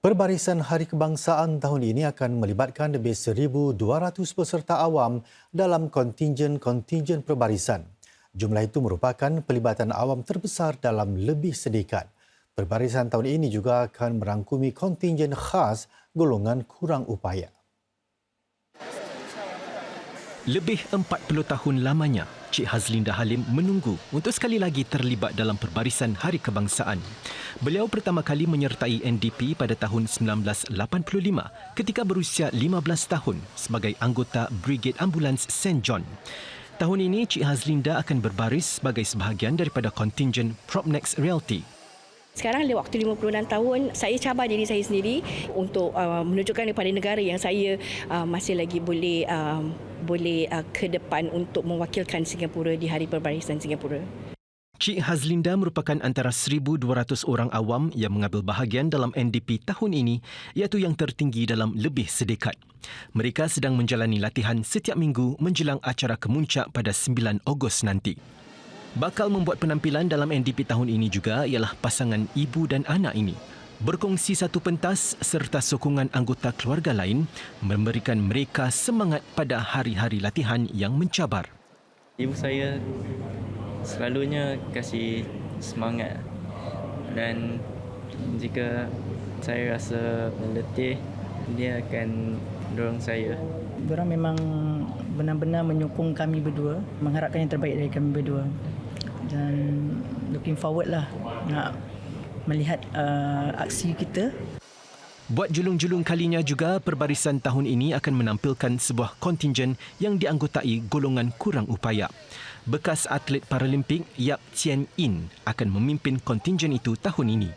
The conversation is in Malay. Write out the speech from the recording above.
Perbarisan Hari Kebangsaan tahun ini akan melibatkan lebih 1,200 peserta awam dalam kontingen perbarisan. Jumlah itu merupakan pelibatan awam terbesar dalam lebih sedekad. Perbarisan tahun ini juga akan merangkumi kontingen khas golongan kurang upaya. Lebih 40 tahun lamanya, Cik Hazlinda Halim menunggu untuk sekali lagi terlibat dalam Perbarisan Hari Kebangsaan. Beliau pertama kali menyertai NDP pada tahun 1985 ketika berusia 15 tahun sebagai anggota Brigade Ambulans St. John. Tahun ini, Cik Hazlinda akan berbaris sebagai sebahagian daripada kontingen Propnex Realty. Sekarang waktu 56 tahun, saya cabar diri saya sendiri untuk menunjukkan kepada negara yang saya masih lagi boleh ke depan untuk mewakilkan Singapura di Hari Perbarisan Singapura. Cik Hazlinda merupakan antara 1,200 orang awam yang mengambil bahagian dalam NDP tahun ini, iaitu yang tertinggi dalam lebih sedekad. Mereka sedang menjalani latihan setiap minggu menjelang acara kemuncak pada 9 Ogos nanti. Bakal membuat penampilan dalam NDP tahun ini juga ialah pasangan ibu dan anak ini. Berkongsi satu pentas serta sokongan anggota keluarga lain memberikan mereka semangat pada hari-hari latihan yang mencabar. Ibu saya selalunya kasih semangat dan jika saya rasa letih, dia akan dorong saya. Diorang memang benar-benar menyokong kami berdua, mengharapkan yang terbaik dari kami berdua. Dan looking forward lah nak melihat aksi kita. Buat julung-julung kalinya juga, perbarisan tahun ini akan menampilkan sebuah kontingen yang dianggotai golongan kurang upaya. Bekas atlet Paralimpik Yap Tien In akan memimpin kontingen itu tahun ini.